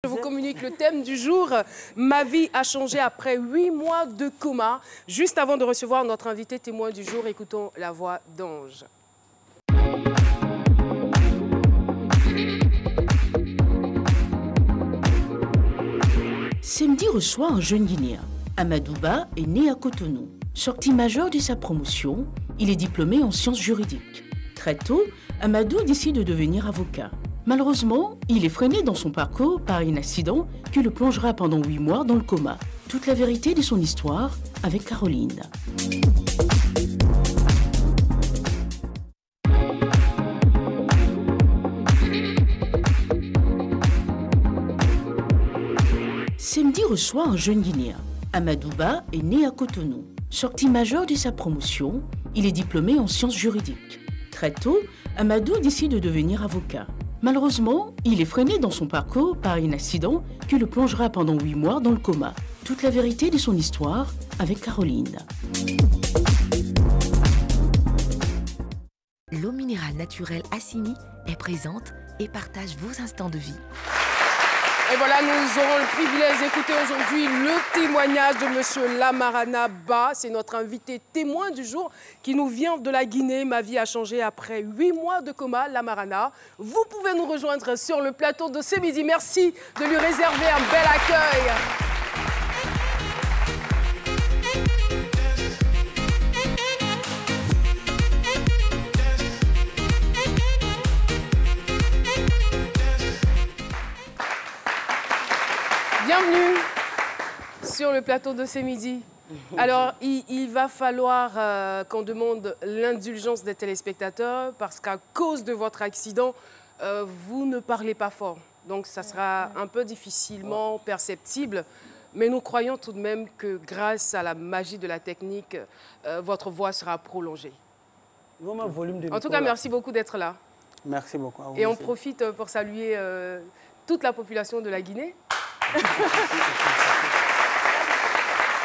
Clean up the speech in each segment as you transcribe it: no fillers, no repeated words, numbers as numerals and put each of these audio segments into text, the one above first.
Je vous communique le thème du jour. Ma vie a changé après 8 mois de coma. Juste avant de recevoir notre invité témoin du jour, écoutons la voix d'Ange. Semdi reçoit un jeune Guinéen. Amadou Ba est né à Cotonou. Sorti major de sa promotion, il est diplômé en sciences juridiques. Très tôt, Amadou décide de devenir avocat. Malheureusement, il est freiné dans son parcours par un accident qui le plongera pendant 8 mois dans le coma. Toute la vérité de son histoire avec Caroline. Semdi reçoit un jeune Guinéen. Amadou Ba est né à Cotonou. Sorti major de sa promotion, il est diplômé en sciences juridiques. Très tôt, Amadou décide de devenir avocat. Malheureusement, il est freiné dans son parcours par un accident qui le plongera pendant 8 mois dans le coma. Toute la vérité de son histoire avec Caroline. L'eau minérale naturelle Assini est présente et partage vos instants de vie. Et voilà, nous aurons le privilège d'écouter aujourd'hui le témoignage de M. Lamarana Ba. C'est notre invité témoin du jour qui nous vient de la Guinée. Ma vie a changé après 8 mois de coma, Lamarana. Vous pouvez nous rejoindre sur le plateau de ce midi. Merci de lui réserver un bel accueil. Bienvenue sur le plateau de ce midi. Alors, il va falloir qu'on demande l'indulgence des téléspectateurs parce qu'à cause de votre accident, vous ne parlez pas fort. Donc, ça sera un peu difficilement perceptible. Mais nous croyons tout de même que grâce à la magie de la technique, votre voix sera prolongée. En tout cas, merci beaucoup d'être là. Merci beaucoup. Et on profite pour saluer toute la population de la Guinée.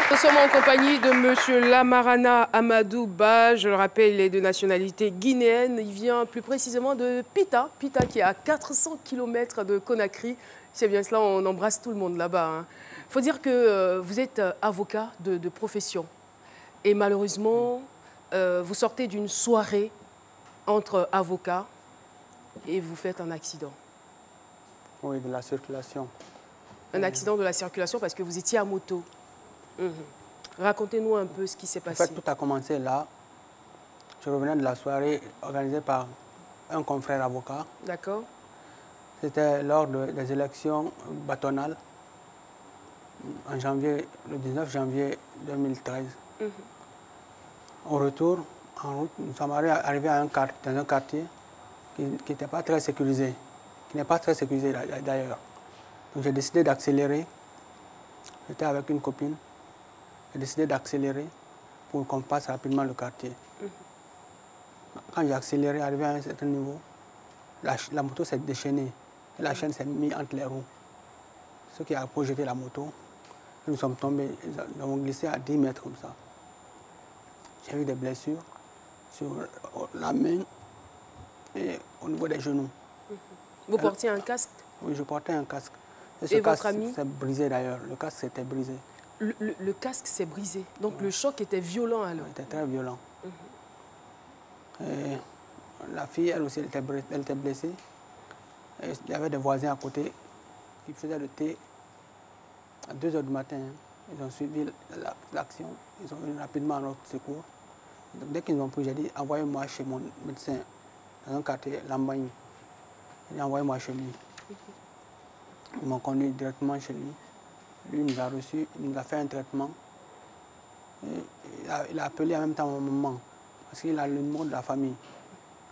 Nous sommes en compagnie de M. Lamarana Amadou Ba. Je le rappelle, il est de nationalité guinéenne. Il vient plus précisément de Pita. Pita qui est à 400 km de Conakry. C'est bien cela, on embrasse tout le monde là-bas. Il faut dire que vous êtes avocat de profession. Et malheureusement, vous sortez d'une soirée entre avocats et vous faites un accident. Oui, de la circulation. Un accident de la circulation parce que vous étiez à moto. Racontez-nous un peu ce qui s'est passé. En fait, tout a commencé là. Je revenais de la soirée organisée par un confrère avocat. D'accord. C'était lors des élections bâtonnales en janvier, le 19 janvier 2013. Au retour, en route, nous sommes arrivés dans un quartier qui n'était pas très sécurisé, qui n'est pas très sécurisé d'ailleurs. Donc j'ai décidé d'accélérer. J'étais avec une copine. J'ai décidé d'accélérer pour qu'on passe rapidement le quartier. Quand j'ai accéléré, arrivé à un certain niveau, la moto s'est déchaînée. Et la chaîne s'est mise entre les roues. Ce qui a projeté la moto. Et nous sommes tombés. Nous avons glissé à 10 mètres comme ça. J'ai eu des blessures sur la main et au niveau des genoux. Vous portiez un casque? Oui, je portais un casque. Et votre ami? C'est brisé d'ailleurs. Le casque s'était brisé. Le casque s'est brisé. Donc le choc était violent alors? Il était très violent. Et la fille, elle aussi, elle était blessée. Et il y avait des voisins à côté qui faisaient le thé à 2 h du matin. Ils ont suivi l'action. Ils ont venu rapidement à notre secours. Donc, dès qu'ils ont pris, j'ai dit, envoyez-moi chez mon médecin dans un quartier, Lambagne. J'ai dit, envoyez-moi chez lui. Ils m'ont conduit directement chez lui. Lui nous a reçus, il nous a fait un traitement. Et il a appelé en même temps ma maman, parce qu'il a le numéro de la famille.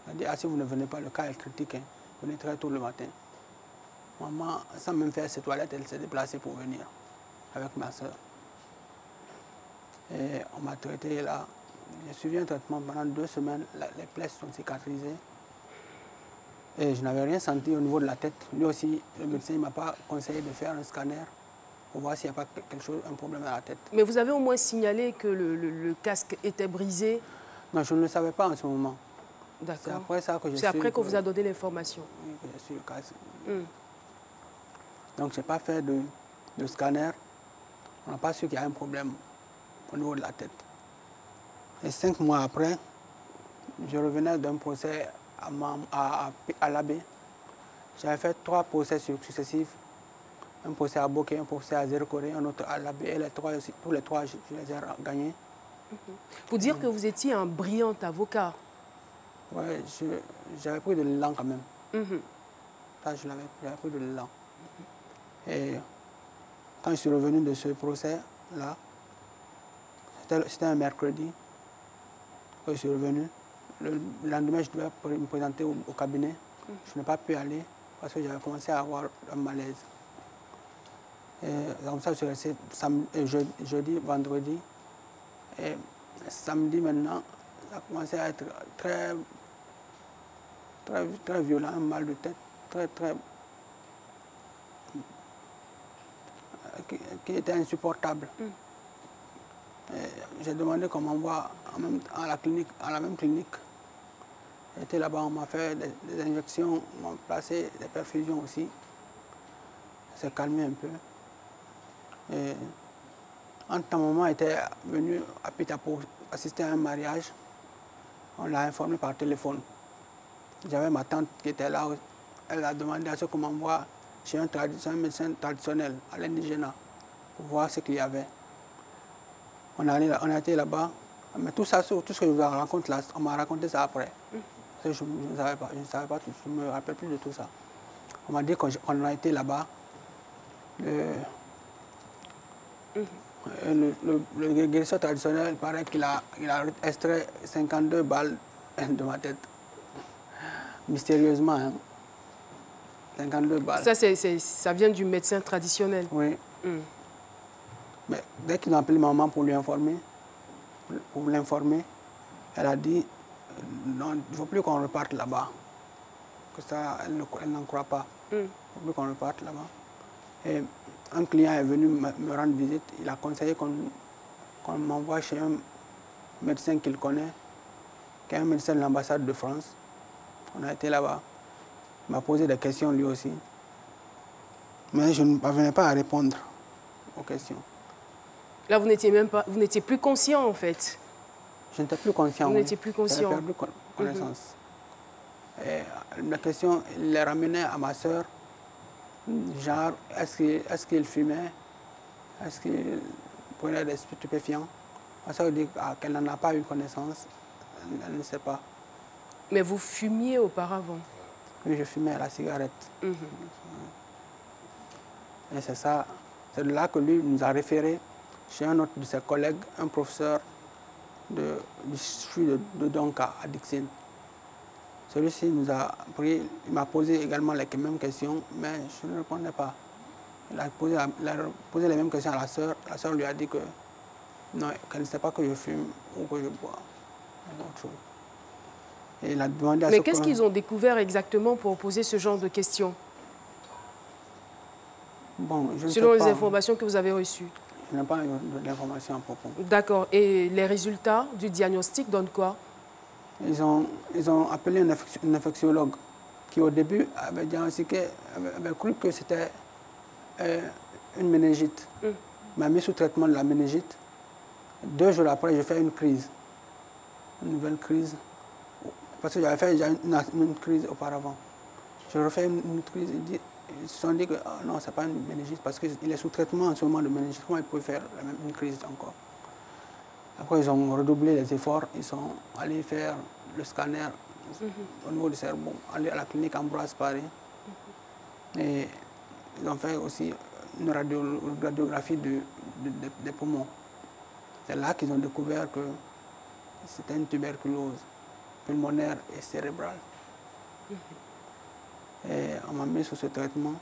Il a dit, ah, si vous ne venez pas, le cas est critique, hein. Venez très tôt le matin. Maman, sans même faire ses toilettes, elle s'est déplacée pour venir avec ma soeur. Et on m'a traité là. J'ai suivi un traitement pendant 2 semaines. Les plaies sont cicatrisées. Et je n'avais rien senti au niveau de la tête. Lui aussi, le médecin ne m'a pas conseillé de faire un scanner pour voir s'il n'y a pas quelque chose, un problème à la tête. Mais vous avez au moins signalé que le casque était brisé? Non, je ne le savais pas en ce moment. D'accord. C'est après ça que j'ai su. C'est après qu'on vous a donné l'information? Oui, que j'ai su le casque. Donc, je n'ai pas fait de scanner. On n'a pas su qu'il y a un problème au niveau de la tête. Et 5 mois après, je revenais d'un procès à l'Abbé. J'avais fait 3 procès successifs. Un procès à Bokeh, un procès à Zéro-Corée, un autre à l'Abbé. Et tous les 3, je les ai gagnés. Pour dire que vous étiez un brillant avocat. Oui, j'avais pris de l'élan quand même. Ça, j'avais pris de l'élan. Et quand je suis revenu de ce procès-là, c'était un mercredi que je suis revenu. Le lendemain, je devais me présenter au cabinet. Je n'ai pas pu aller parce que j'avais commencé à avoir un malaise. Et comme ça, je suis resté jeudi, vendredi. Et samedi maintenant, ça a commencé à être très violent, un mal de tête, qui était insupportable. J'ai demandé qu'on m'envoie à la même clinique. J'étais là-bas, on m'a fait des injections, on m'a placé des perfusions aussi. Ça s'est calmé un peu. Et ta maman était venue à Pita pour assister à un mariage. On l'a informé par téléphone. J'avais ma tante qui était là. Elle a demandé à ce qu'on m'envoie chez un médecin traditionnel à l'indigénat pour voir ce qu'il y avait. On a été là-bas. Mais tout ça, tout ce que je vous raconte là, on m'a raconté ça après. Parce que je ne savais pas, je ne me rappelle plus de tout ça. On m'a dit qu'on a été là-bas. Le guérisseur traditionnel, il paraît qu'il a extrait 52 balles de ma tête. Mystérieusement, hein. 52 balles. Ça vient du médecin traditionnel. Oui. Mais dès qu'ils ont appelé maman pour l'informer, elle a dit non, il ne faut plus qu'on reparte là-bas. Que ça, elle n'en croit pas. Il ne faut plus qu'on reparte là-bas. Et un client est venu me rendre visite. Il a conseillé qu'on m'envoie chez un médecin qu'il connaît, qui est un médecin de l'ambassade de France. On a été là-bas. Il m'a posé des questions lui aussi. Mais je ne parvenais pas à répondre aux questions. Là, vous n'étiez plus conscient en fait. Je n'étais plus conscient. Vous n'étiez plus conscient. J'avais perdu connaissance. Et la question, il les ramenait à ma soeur. Genre, est-ce qu'il fumait? Est-ce qu'il prenait des stupéfiants? Ma soeur dit qu'elle n'en a pas eu connaissance. Elle ne sait pas. Mais vous fumiez auparavant? Oui, je fumais à la cigarette. Et c'est ça. C'est de là que lui nous a référé chez un autre de ses collègues, un professeur du CHU de Donka, à Dixine. Celui-ci nous a pris, il m'a posé également les mêmes questions, mais je ne répondais pas. Il a posé les mêmes questions à la sœur. La sœur lui a dit que non, qu'elle ne sait pas que je fume ou que je bois. Autre chose. Et il a demandé à Mais qu'est-ce qu'ils ont découvert exactement pour poser ce genre de questions? Bon, je ne sais selon pas, les informations que vous avez reçues? Je n'ai pas d'informations à propos. D'accord. Et les résultats du diagnostic donnent quoi? Ils ont appelé un infectiologue qui, au début, avait diagnostiqué, avait cru que c'était une méningite. Il m'a mis sous traitement de la méningite. 2 jours après, j'ai fait une crise. Une nouvelle crise. Parce que j'avais fait déjà une crise auparavant. Je refais une crise. Ils se sont dit que non, ce n'est pas une méningite parce qu'il est sous traitement en ce moment de méningite. Comment il peut faire une crise encore? Après, ils ont redoublé les efforts. Ils sont allés faire le scanner au niveau du cerveau, aller à la clinique Ambroise Paré. Et ils ont fait aussi une radiographie des poumons. C'est là qu'ils ont découvert que c'était une tuberculose pulmonaire et cérébrale. Et on m'a mis sous ce traitement.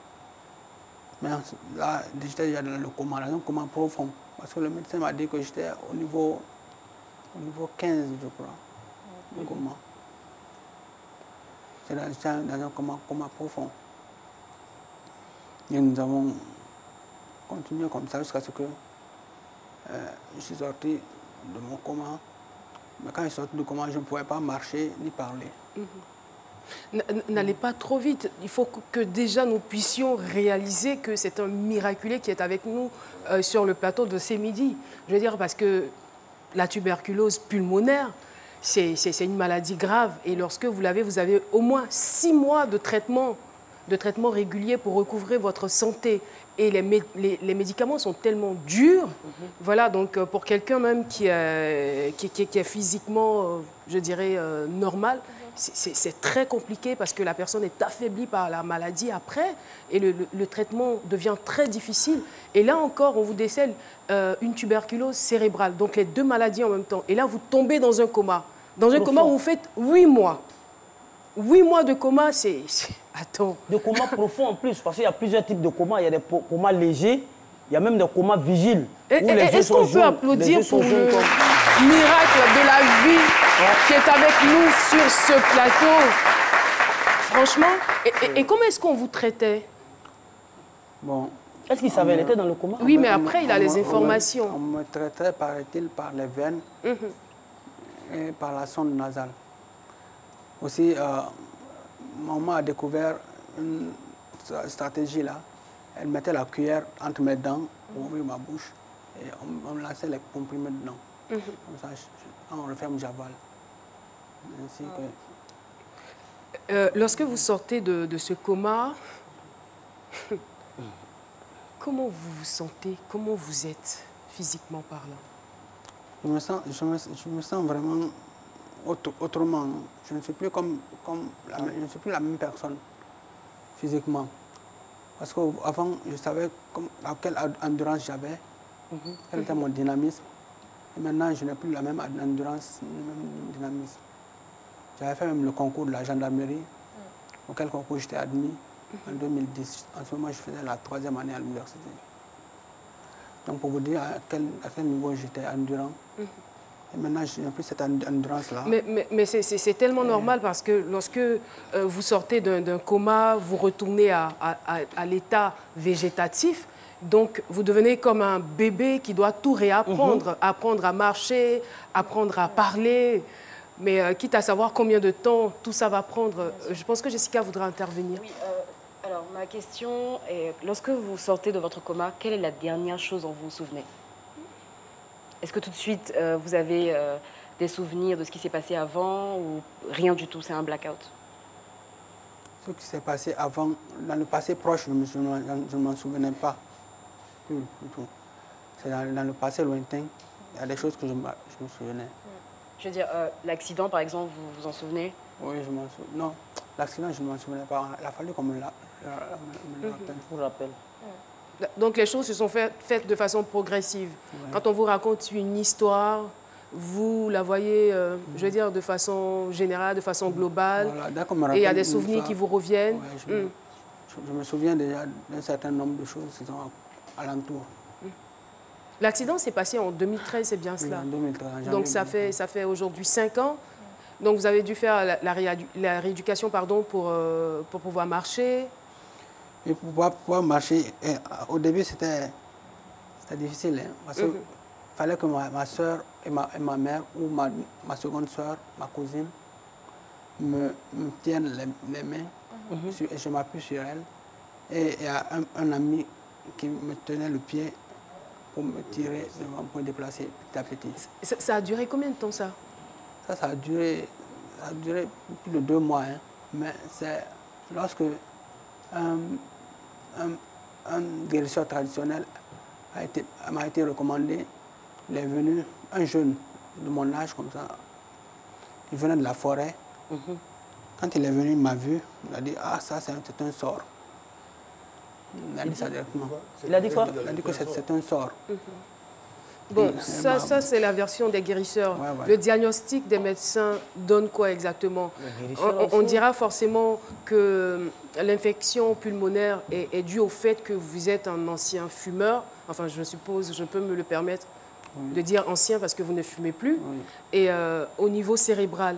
Mais là, j'étais déjà dans le coma, dans un coma profond. Parce que le médecin m'a dit que j'étais au niveau 15, je crois, du coma. J'étais dans un coma profond. Et nous avons continué comme ça jusqu'à ce que je suis sorti de mon coma. Mais quand je suis sorti du coma, je ne pouvais pas marcher ni parler. N'allez pas trop vite. Il faut que déjà nous puissions réaliser que c'est un miraculé qui est avec nous sur le plateau de ce midi. Je veux dire, parce que la tuberculose pulmonaire, c'est une maladie grave. Et lorsque vous l'avez, vous avez au moins 6 mois de traitement régulier pour recouvrer votre santé. Et les médicaments sont tellement durs. Voilà, donc pour quelqu'un même qui est physiquement, je dirais, normal, c'est très compliqué parce que la personne est affaiblie par la maladie après et le traitement devient très difficile. Et là encore, on vous décèle une tuberculose cérébrale, donc les 2 maladies en même temps. Et là, vous tombez dans un coma. Dans un coma où vous faites 8 mois. 8 mois de coma, c'est... Attends. De coma profond en plus, parce qu'il y a plusieurs types de comas. Il y a des comas légers, il y a même des comas vigiles. Est-ce qu'on peut applaudir pour le miracle de la vie qui est avec nous sur ce plateau? Franchement, et comment est-ce qu'on vous traitait? Bon. Est-ce qu'il savait, elle était dans le coma? Oui, mais après, il a les informations. On me traitait, paraît-il, par les veines et par la sonde nasale. Aussi, maman a découvert une stratégie là. Elle mettait la cuillère entre mes dents pour ouvrir ma bouche et on me lançait les comprimés dedans. Comme ça, quand on referme, j'avale. Ainsi que... Lorsque vous sortez de ce coma, comment vous vous sentez? Comment vous êtes physiquement parlant? Je me sens vraiment autrement. Je ne suis plus je ne suis plus la même personne physiquement. Parce qu'avant, je savais quelle endurance j'avais, quel était mon dynamisme. Et maintenant, je n'ai plus la même endurance, le même dynamisme. J'avais fait même le concours de la gendarmerie, auquel concours j'étais admis en 2010. En ce moment, je faisais la 3e année à l'université. Donc, pour vous dire à quel niveau j'étais endurant. Et maintenant, je n'ai plus cette endurance-là. Mais c'est tellement normal parce que lorsque vous sortez d'un coma, vous retournez à l'état végétatif. Donc, vous devenez comme un bébé qui doit tout réapprendre. Apprendre à marcher, apprendre à parler. Mais quitte à savoir combien de temps tout ça va prendre, je pense que Jessica voudra intervenir. Oui, alors ma question est, lorsque vous sortez de votre coma, quelle est la dernière chose dont vous vous souvenez? Est-ce que tout de suite, vous avez des souvenirs de ce qui s'est passé avant ou rien du tout, c'est un blackout? Ce qui s'est passé avant, dans le passé proche, je ne m'en souvenais pas. Plus du tout. C'est dans le passé lointain, il y a des choses que je me souvenais. Je veux dire, l'accident, par exemple, vous vous en souvenez? Oui, je m'en souviens. Non, l'accident, je ne m'en souvenais pas. Il a fallu qu'on me le rappelle. Donc, les choses se sont faites de façon progressive. Ouais. Quand on vous raconte une histoire, vous la voyez, je veux dire, de façon générale, de façon globale. Voilà. Et il y a des souvenirs qui vous reviennent. Ouais, je me souviens déjà d'un certain nombre de choses qui sont alentour. L'accident s'est passé en 2013, c'est bien cela? Oui, en 2013. Donc, ça fait aujourd'hui 5 ans. Donc, vous avez dû faire la rééducation pour pouvoir marcher. Et pour pouvoir marcher, au début, c'était difficile. Hein, parce qu'il fallait que ma soeur et ma mère, ou ma seconde soeur, ma cousine, me tiennent les mains. Et je m'appuie sur elle. Et il y a un ami qui me tenait le pied pour me tirer devant, pour me déplacer petit à petit. Ça a duré combien de temps, ça? Ça a duré plus de 2 mois. Hein. Mais c'est lorsque un guérisseur traditionnel m'a été recommandé. Il est venu, un jeune de mon âge comme ça, il venait de la forêt. Quand il est venu, il m'a vu, il a dit « Ah, ça c'est un sort ». Il a dit ça directement. Il a dit quoi? Il a dit que c'est un sort. Bon, ça c'est la version des guérisseurs. Ouais. Le diagnostic des médecins donne quoi exactement? On dira forcément que l'infection pulmonaire est due au fait que vous êtes un ancien fumeur. Enfin, je suppose, je peux me le permettre de dire ancien parce que vous ne fumez plus. Et au niveau cérébral,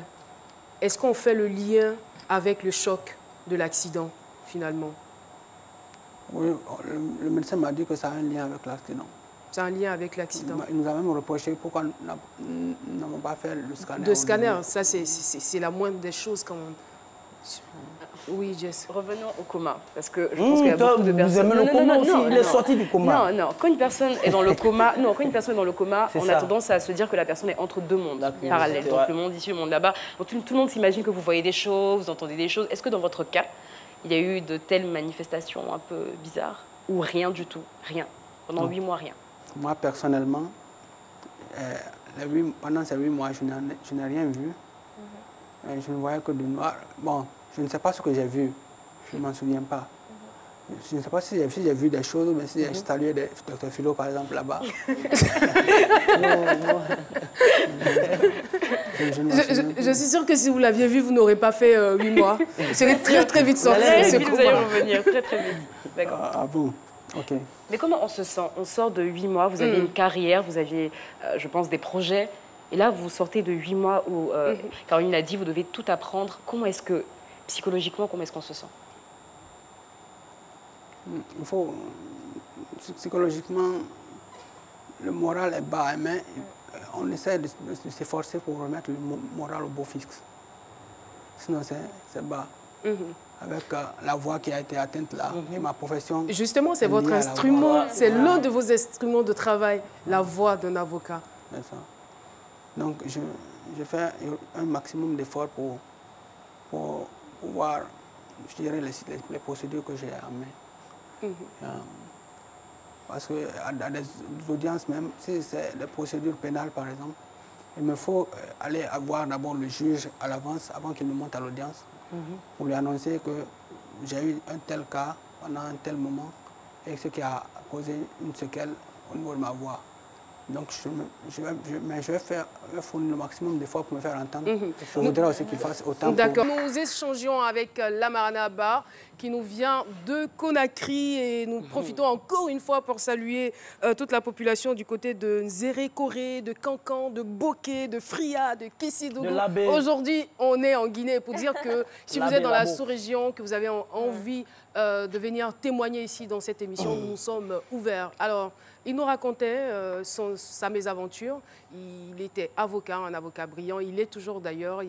est-ce qu'on fait le lien avec le choc de l'accident, finalement? Oui, le médecin m'a dit que ça a un lien avec l'accident. C'est un lien avec l'accident. Il nous a même reproché pourquoi nous n'avons pas fait le scanner. Le scanner, ça c'est la moindre des choses quand même. Oui, Jess. Revenons au coma, parce que je pense qu'il y a beaucoup de Vous personnes... aimez le coma aussi, il est sorti du coma. Non, quand une personne est dans le coma, quand une personne est dans le coma, C'est on ça. a tendance à se dire que la personne est entre deux mondes parallèles. c'est Donc vrai. le monde ici, le monde là-bas. Donc tout le monde s'imagine que vous voyez des choses, vous entendez des choses. Est-ce que dans votre cas, il y a eu de telles manifestations un peu bizarres ou rien du tout? Rien. Pendant 8 mois, rien. Moi, personnellement, pendant ces 8 mois, je n'ai rien vu. Je ne voyais que du noir. Bon, je ne sais pas ce que j'ai vu. Je ne m'en souviens pas. Je ne sais pas si j'ai vu des choses, mais si j'ai salué des Dr Philo, par exemple, là-bas. Je suis sûre que si vous l'aviez vu, vous n'aurez pas fait 8 mois. Vous serez très, très vite sorti de ce Vous allez coma. revenir très, très vite. D'accord. Ah bon? Ok. Mais comment on se sent? On sort de 8 mois, vous avez une carrière, vous aviez, je pense, des projets. Et là, vous sortez de 8 mois où, Caroline l'a dit, vous devez tout apprendre. Comment est-ce que, psychologiquement, comment est-ce qu'on se sent? Il faut, psychologiquement, le moral est bas, mais on essaie de s'efforcer pour remettre le moral au beau fixe. Sinon, c'est bas. Avec la voix qui a été atteinte là, et ma profession. Justement, c'est liée votre à la instrument, voix. c'est l'un de vos instruments de travail, la voix d'un avocat. C'est ça. Donc, je fais un maximum d'efforts pour pouvoir gérer les procédures que j'ai en main. Parce qu'à des audiences même, si c'est des procédures pénales par exemple, il me faut aller voir d'abord le juge à l'avance, avant qu'il me monte à l'audience, pour lui annoncer que j'ai eu un tel cas pendant un tel moment et ce qui a causé une séquelle au niveau de ma voix. Donc je vais fournir le maximum d'efforts pour me faire entendre. Je voudrais aussi qu'il fasse autant. D'accord. Nous échangeons avec Lamarana Ba, qui nous vient de Conakry, et nous profitons encore une fois pour saluer toute la population du côté de Nzéré Koré, de Kankan, de Boké, de Fria, de Kessidougou. Aujourd'hui, on est en Guinée pour dire que si vous êtes dans la sous-région, que vous avez envie de venir témoigner ici dans cette émission, nous sommes ouverts. Alors, il nous racontait sa mésaventure. Il était avocat, un avocat brillant. Il est toujours d'ailleurs.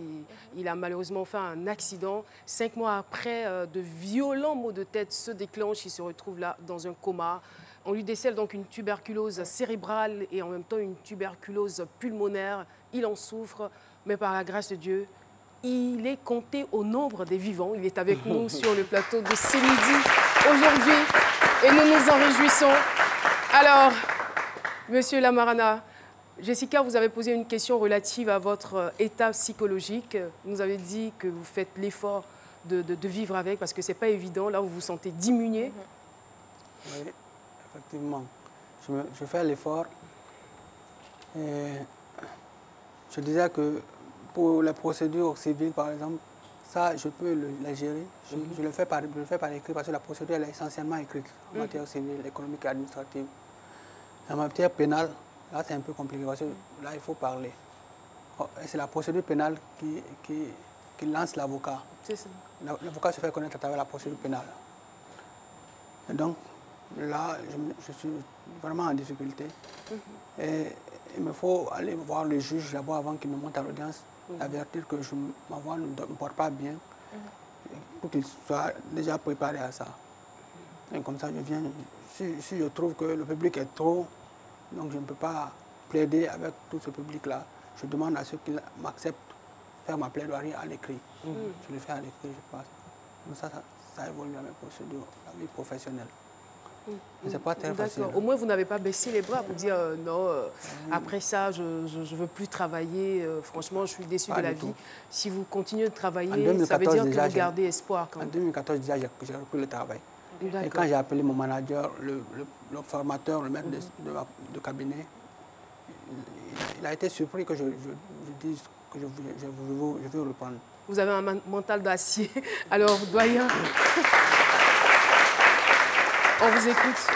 Il a malheureusement fait un accident. 5 mois après, de violents maux de tête se déclenchent. Il se retrouve là dans un coma. On lui décèle donc une tuberculose cérébrale et en même temps une tuberculose pulmonaire. Il en souffre, mais par la grâce de Dieu, il est compté au nombre des vivants. Il est avec nous sur le plateau de Ce Midi aujourd'hui et nous nous en réjouissons. Alors, Monsieur Lamarana, Jessica, vous avez posé une question relative à votre état psychologique. Vous avez dit que vous faites l'effort de vivre avec parce que ce n'est pas évident. Là, vous vous sentez diminué. Oui, effectivement. Je fais l'effort. Et je disais que pour les procédures civiles, par exemple, ça, je peux les gérer. Je le fais par écrit parce que la procédure elle est essentiellement écrite en matière civile, économique et administrative. En matière pénale, là, c'est un peu compliqué parce que là, il faut parler. C'est la procédure pénale qui lance l'avocat. L'avocat se fait connaître à travers la procédure pénale. Et donc, là, je suis vraiment en difficulté. Et il me faut aller voir le juge d'abord avant qu'il me monte à l'audience, avertir que ma voix ne porte pas bien, pour qu'il soit déjà préparé à ça. Et comme ça, je viens. Si je trouve que le public est trop, donc je ne peux pas plaider avec tout ce public-là, je demande à ceux qui m'acceptent de faire ma plaidoirie à l'écrit. Je le fais à l'écrit, je passe. Donc ça évolue dans mes procédures, la vie professionnelle. C'est pas très facile. Au moins, vous n'avez pas baissé les bras pour dire non, après ça, je ne veux plus travailler. Franchement, je suis déçu de la vie. Si vous continuez de travailler, ça veut dire que vous gardez espoir. Quand même. En 2014, déjà, j'ai repris le travail. Et quand j'ai appelé mon manager, le formateur, le maître de cabinet, il a été surpris que je dise que je veux reprendre. Vous avez un mental d'acier. Alors, doyen, on vous écoute.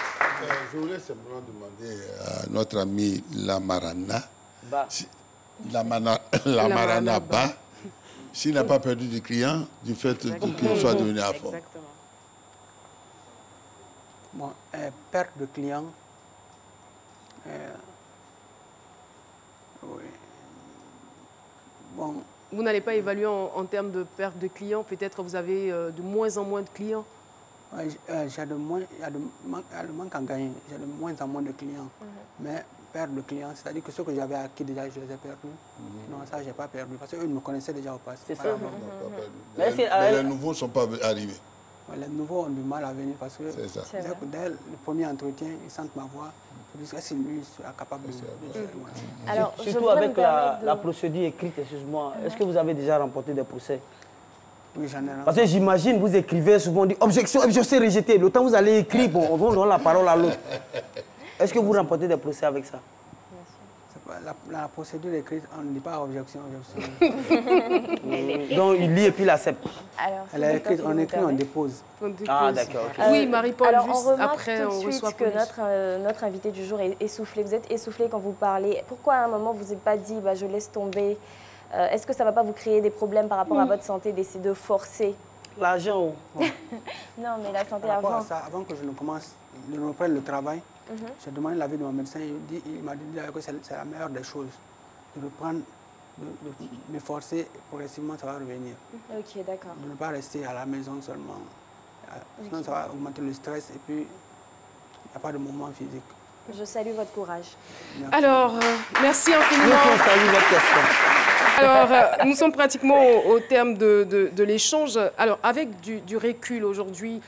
Je voulais simplement demander à notre ami Lamarana, Lamarana Ba, s'il n'a pas perdu du client du fait qu'il soit devenu à fond. Exactement. Bon, perte de clients, oui. Bon, Vous n'allez pas évaluer en termes de perte de clients. Peut-être vous avez de moins en moins de clients. Ouais, il y a le manque à gagner. J'ai de moins en moins de clients. Mais perdre de clients, c'est-à-dire que ceux que j'avais acquis déjà, je les ai perdus. Non, ça, je n'ai pas perdu. Parce qu'eux me connaissaient déjà au passé. C'est ça. Mais les nouveaux ne sont pas arrivés. Les nouveaux ont du mal à venir parce que c'est dès le premier entretien, ils sentent ma voix. Ils disent est-ce que lui est capable de gérer. Alors, surtout avec la procédure écrite, excuse-moi, est-ce que vous avez déjà remporté des procès? Oui, j'en ai remporté. Parce que j'imagine, vous écrivez souvent, on dit objection, objection rejetée. Le temps où vous allez écrire, bon, on donne la parole à l'autre. Est-ce que vous remportez des procès avec ça? La procédure écrite, on ne dit pas objection, objection. Donc il lit et puis il accepte. Elle est écrite, on écrit, on dépose. Ah d'accord. Okay. Oui, Marie-Paul, juste on après, on tout de reçoit suite que notre invité du jour est essoufflé. Vous êtes essoufflé quand vous parlez. Pourquoi à un moment vous n'êtes pas dit je laisse tomber? Est-ce que ça ne va pas vous créer des problèmes par rapport à votre santé d'essayer de forcer? L'argent. Non, mais la santé avant. avant. Avant que je ne reprenne le travail, j'ai demandé l'avis de mon médecin. Il m'a dit que c'est la meilleure des choses. De reprendre, de m'efforcer, progressivement, ça va revenir. Ok, d'accord. De ne pas rester à la maison seulement. Sinon, ça va augmenter le stress et puis il n'y a pas de mouvement physique. Je salue votre courage. Merci. Alors, merci infiniment. Nous salue votre question. Alors, nous sommes pratiquement au terme de l'échange. Alors, avec du recul aujourd'hui,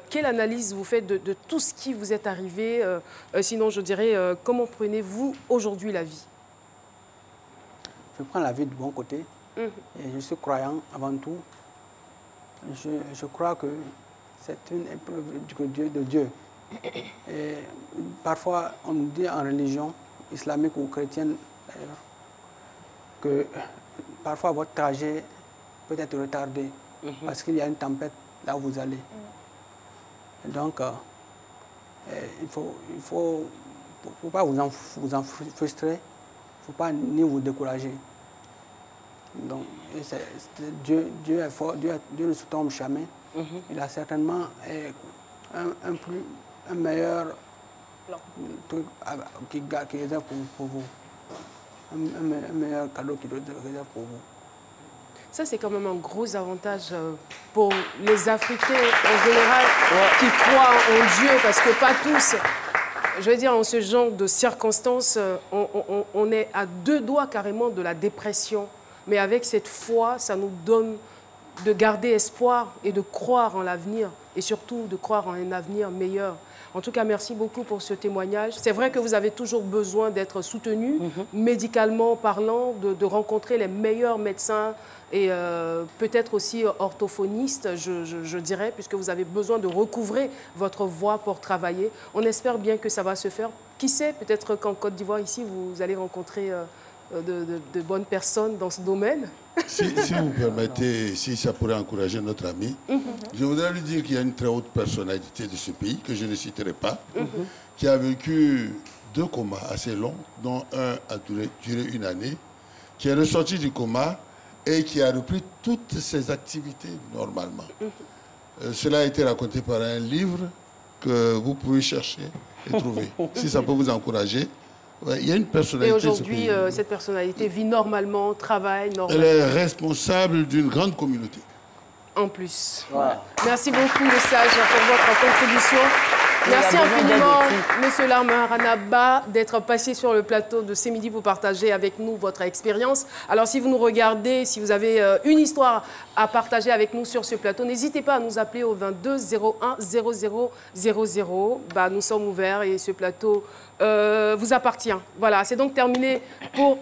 quelle analyse vous faites de tout ce qui vous est arrivé? Sinon, je dirais, comment prenez-vous aujourd'hui la vie? Je prends la vie du bon côté. Et je suis croyant avant tout. Je crois que c'est une épreuve de Dieu. Et parfois, on nous dit en religion, islamique ou chrétienne d'ailleurs, que parfois votre trajet peut être retardé parce qu'il y a une tempête là où vous allez. Et donc, il ne faut pas vous en frustrer, il ne faut pas ni vous décourager. Donc, Dieu est fort, Dieu ne se trompe jamais. Il a certainement un meilleur truc qui réserve pour vous. Un meilleur cadeau qui réserve pour vous. Ça, c'est quand même un gros avantage pour les Africains en général qui croient en Dieu, parce que pas tous. Je veux dire, en ce genre de circonstances, on est à 2 doigts carrément de la dépression. Mais avec cette foi, ça nous donne de garder espoir et de croire en l'avenir, et surtout de croire en un avenir meilleur. En tout cas, merci beaucoup pour ce témoignage. C'est vrai que vous avez toujours besoin d'être soutenu, médicalement parlant, de rencontrer les meilleurs médecins et peut-être aussi orthophonistes, je dirais, puisque vous avez besoin de recouvrer votre voix pour travailler. On espère bien que ça va se faire. Qui sait, peut-être qu'en Côte d'Ivoire, ici, vous allez rencontrer de bonnes personnes dans ce domaine. Si vous permettez, si ça pourrait encourager notre ami, je voudrais lui dire qu'il y a une très haute personnalité de ce pays, que je ne citerai pas, qui a vécu 2 comas assez longs, dont un a duré 1 année, qui est ressorti du coma et qui a repris toutes ses activités normalement. Cela a été raconté par un livre que vous pouvez chercher et trouver. Si ça peut vous encourager. Ouais, il y a une personnalité. Et aujourd'hui, cette personnalité vit normalement, travaille normalement. Elle est responsable d'une grande communauté. En plus. Wow. Merci beaucoup, le sage, pour votre contribution. Merci infiniment, M. Lamarana Ba, d'être passé sur le plateau de Ce Midi pour partager avec nous votre expérience. Alors, si vous nous regardez, si vous avez une histoire à partager avec nous sur ce plateau, n'hésitez pas à nous appeler au 22 01 00 00. Bah, nous sommes ouverts et ce plateau vous appartient. Voilà, c'est donc terminé pour...